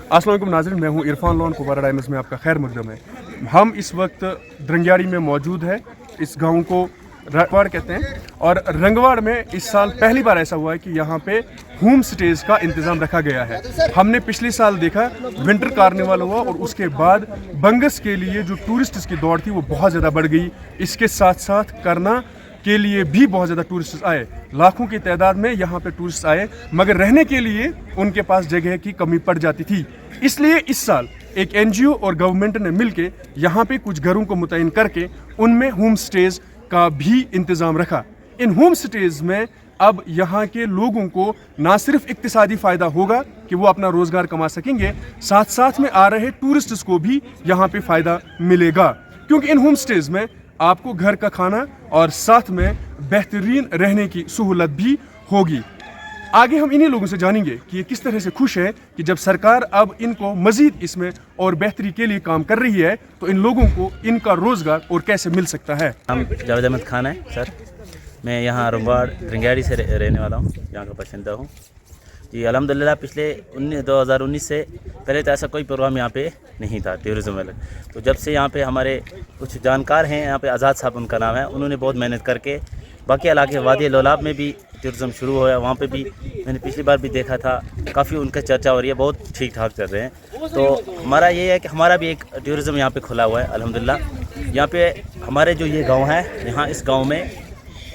अस्सलाम वालेकुम नाज़रीन, मैं हूं इरफान लोन, कुपवारा टाइम्स में आपका खैर मकदम है। हम इस वक्त द्रंगियाड़ी में मौजूद है। इस गांव को रंगवाड़ कहते हैं और रंगवाड़ में इस साल पहली बार ऐसा हुआ है कि यहाँ पे होम स्टेज का इंतज़ाम रखा गया है। हमने पिछले साल देखा विंटर कार्निवल हुआ और उसके बाद बंगस के लिए जो टूरिस्ट की दौड़ थी वो बहुत ज़्यादा बढ़ गई। इसके साथ साथ करना के लिए भी बहुत ज़्यादा टूरिस्ट आए, लाखों की तादाद में यहाँ पे टूरिस्ट आए, मगर रहने के लिए उनके पास जगह की कमी पड़ जाती थी। इसलिए इस साल एक एनजीओ और गवर्नमेंट ने मिलके यहाँ पे कुछ घरों को मुतय्यन करके उनमें होम स्टेज का भी इंतज़ाम रखा। इन होम स्टेज में अब यहाँ के लोगों को ना सिर्फ इक्तिसादी फ़ायदा होगा कि वो अपना रोज़गार कमा सकेंगे, साथ साथ में आ रहे टूरिस्ट्स को भी यहाँ पे फ़ायदा मिलेगा, क्योंकि इन होम स्टेज में आपको घर का खाना और साथ में बेहतरीन रहने की सहूलत भी होगी। आगे हम इन्हीं लोगों से जानेंगे कि ये किस तरह से खुश है कि जब सरकार अब इनको मज़ीद इसमें और बेहतरी के लिए काम कर रही है तो इन लोगों को इनका रोज़गार और कैसे मिल सकता है। हम जावेद अहमद खान है सर, मैं यहाँ रंगवाड़ द्रंगियाड़ी से रहने वाला हूँ, यहाँ का बाशिंदा हूँ जी। अल्हम्दुलिल्लाह पिछले 2019 से पहले तो ऐसा कोई प्रोग्राम यहाँ पे नहीं था टूरिज़्म वाला। तो जब से यहाँ पे हमारे कुछ जानकार हैं, यहाँ पे आज़ाद साहब उनका नाम है, उन्होंने बहुत मेहनत करके बाकी इलाके वादी लोलाब में भी टूरिज़्म शुरू हुआ, वहाँ पे भी मैंने पिछली बार भी देखा था, काफ़ी उनका चर्चा हो रही है, बहुत ठीक ठाक चल रहे हैं। तो हमारा ये है कि हमारा भी एक टूरिज़्म यहाँ पे खुला हुआ है अल्हम्दुलिल्लाह। यहाँ पे हमारे जो ये गाँव है, यहाँ इस गाँव में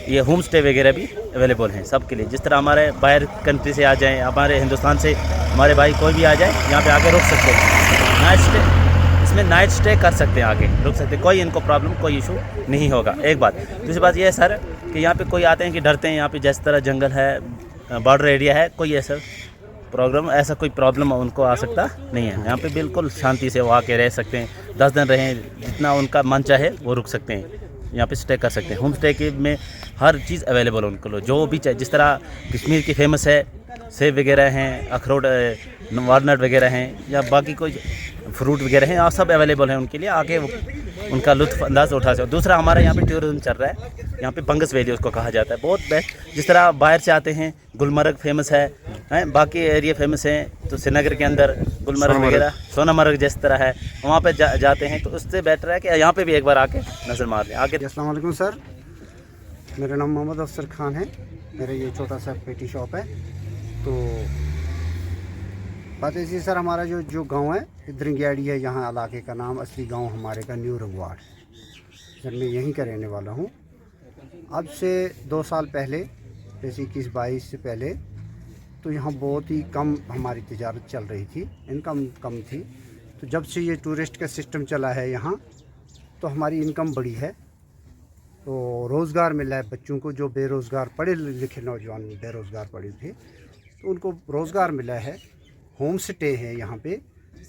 ये होम स्टे वगैरह भी अवेलेबल हैं सबके लिए। जिस तरह हमारे बाहर कंट्री से आ जाएँ, हमारे हिंदुस्तान से हमारे भाई कोई भी आ जाए, यहाँ पे आके रुक सकते हैं। नाइट स्टे, इसमें नाइट स्टे कर सकते हैं, आके रुक सकते हैं, कोई इनको प्रॉब्लम कोई इशू नहीं होगा। एक बात। दूसरी बात ये है सर कि यहाँ पे कोई आते हैं कि डरते हैं, यहाँ पे जिस तरह जंगल है, बॉर्डर एरिया है, कोई ऐसा ऐसा कोई प्रॉब्लम उनको आ सकता नहीं है। यहाँ पे बिल्कुल शांति से वो आके रह सकते हैं, 10 दिन रहें, जितना उनका मन चाहे वो रुक सकते हैं, यहाँ पे स्टे कर सकते हैं। होम स्टे के में हर चीज़ अवेलेबल है उनको, जो भी चाहिए। जिस तरह कश्मीर की फेमस है, सेब वगैरह हैं, अखरोट वालनट वगैरह हैं, या बाकी कोई फ्रूट वगैरह हैं, यहाँ सब अवेलेबल हैं उनके लिए, आके उनका लुत्फ़ अंदाज़ उठा सकते। दूसरा हमारा यहाँ पे टूरिज़्म चल रहा है, यहाँ पे बंगस वैली उसको कहा जाता है, बहुत बेस्ट। जिस तरह बाहर से आते हैं, गुलमर्ग फेमस है, बाकी एरिया फेमस हैं, तो श्रीनगर के अंदर गुलमर्ग वगैरह, सोनामर्ग जिस तरह है, वहाँ पे जाते हैं, तो उससे बेटर है कि यहाँ पे भी एक बार आके नज़र मार लें। आगे अस्सलाम वालेकुम सर, मेरा नाम मोहम्मद अफसर खान है, मेरा ये छोटा सा पेटी शॉप है। तो बात ऐसी सर, हमारा जो गांव है द्रंगियाड़ी है, यहाँ इलाके का नाम असली गांव हमारे का न्यू रंगवाड़ सर, मैं यहीं का रहने वाला हूँ। अब से 2 साल पहले, जैसे 21-22 से पहले, तो यहाँ बहुत ही कम हमारी तिजारत चल रही थी, इनकम कम थी। तो जब से ये टूरिस्ट का सिस्टम चला है यहाँ, तो हमारी इनकम बढ़ी है, तो रोज़गार मिला है बच्चों को, जो बेरोज़गार पढ़े लिखे नौजवान बेरोज़गार पड़े थे, तो उनको रोज़गार मिला है। होम स्टे है यहाँ पे,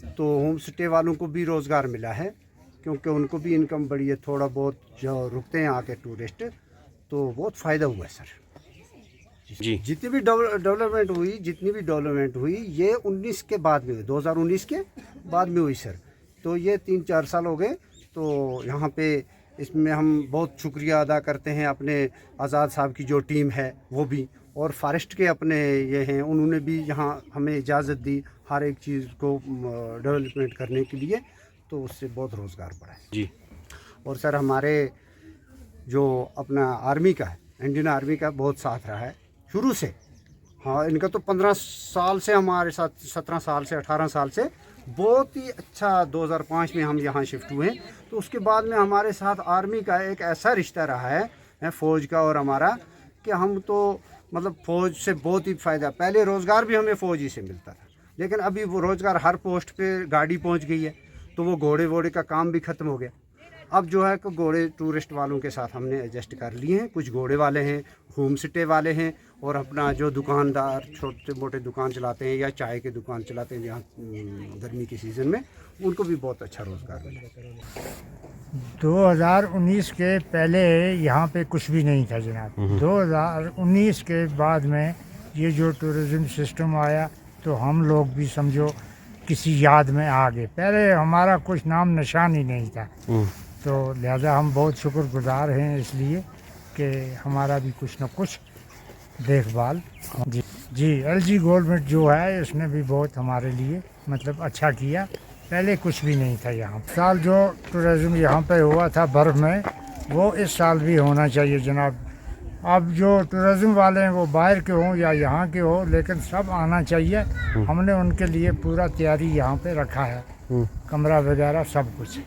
तो होम स्टे वालों को भी रोज़गार मिला है, क्योंकि उनको भी इनकम बढ़ी है। थोड़ा बहुत जो रुकते हैं आके टूरिस्ट, तो बहुत फ़ायदा हुआ है सर जी। जितनी भी डेवलपमेंट हुई ये 19 के बाद में हुई, 2019 के बाद में हुई सर। तो ये 3-4 साल हो गए। तो यहाँ पे इसमें हम बहुत शुक्रिया अदा करते हैं अपने आज़ाद साहब की जो टीम है वो भी, और फॉरेस्ट के अपने ये हैं, उन्होंने भी यहाँ हमें इजाज़त दी हर एक चीज़ को डेवलपमेंट करने के लिए, तो उससे बहुत रोज़गार बढ़ा है जी। और सर हमारे जो अपना आर्मी का है, इंडियन आर्मी का बहुत साथ रहा है शुरू से। हाँ, इनका तो 15 साल से हमारे साथ, 17 साल से 18 साल से बहुत ही अच्छा। 2005 में हम यहाँ शिफ्ट हुए, तो उसके बाद में हमारे साथ आर्मी का एक ऐसा रिश्ता रहा है फ़ौज का और हमारा, कि हम तो मतलब फ़ौज से बहुत ही फ़ायदा। पहले रोज़गार भी हमें फ़ौज ही से मिलता था, लेकिन अभी वो रोज़गार हर पोस्ट पे गाड़ी पहुँच गई है, तो वो घोड़े वोड़े का काम भी ख़त्म हो गया। अब जो है कि घोड़े टूरिस्ट वालों के साथ हमने एडजस्ट कर लिए हैं। कुछ घोड़े वाले हैं, होम स्टे वाले हैं, और अपना जो दुकानदार छोटे मोटे दुकान चलाते हैं या चाय के दुकान चलाते हैं, यहाँ गर्मी के सीज़न में, उनको भी बहुत अच्छा रोज़गार मिला। 2019 के पहले यहाँ पे कुछ भी नहीं था जनाब। 2019 के बाद में ये जो टूरिज़्म सिस्टम आया, तो हम लोग भी समझो किसी याद में आ गए। पहले हमारा कुछ नाम निशान ही नहीं था, तो लिहाजा हम बहुत शुक्रगुजार हैं इसलिए कि हमारा भी कुछ न कुछ देखभाल। जी, एलजी गवर्नमेंट जो है इसने भी बहुत हमारे लिए मतलब अच्छा किया। पहले कुछ भी नहीं था यहाँ। साल जो टूरिज़्म यहाँ पे हुआ था बर्फ़ में, वो इस साल भी होना चाहिए जनाब। अब जो टूरिज़्म वाले हैं वो बाहर के हों या यहाँ के हो, लेकिन सब आना चाहिए। हमने उनके लिए पूरा तैयारी यहाँ पे रखा है, कमरा वगैरह सब कुछ।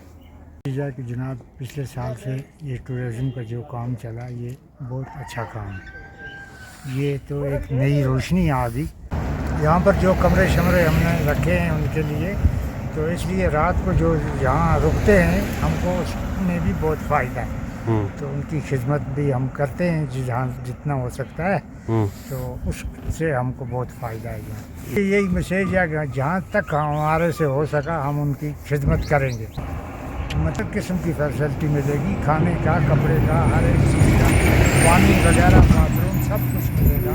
कि जनाब पिछले साल से ये टूरिज़्म का जो काम चला, ये बहुत अच्छा काम है। ये तो एक नई रोशनी आ गई। यहाँ पर जो कमरे शमरे हमने रखे हैं उनके लिए, तो इसलिए रात को जो यहाँ रुकते हैं हमको उसमें भी बहुत फ़ायदा है। तो उनकी खिदमत भी हम करते हैं जहाँ जितना हो सकता है, तो उससे हमको बहुत फ़ायदा है। यहाँ यही मैसेज है कि जहाँ तक हमारे से हो सका हम उनकी खिदमत करेंगे। मतलब किस्म की फैसिलिटी मिलेगी, खाने का, कपड़े का, हर एक चीज़ का, पानी वगैरह, बाथरूम सब कुछ मिलेगा।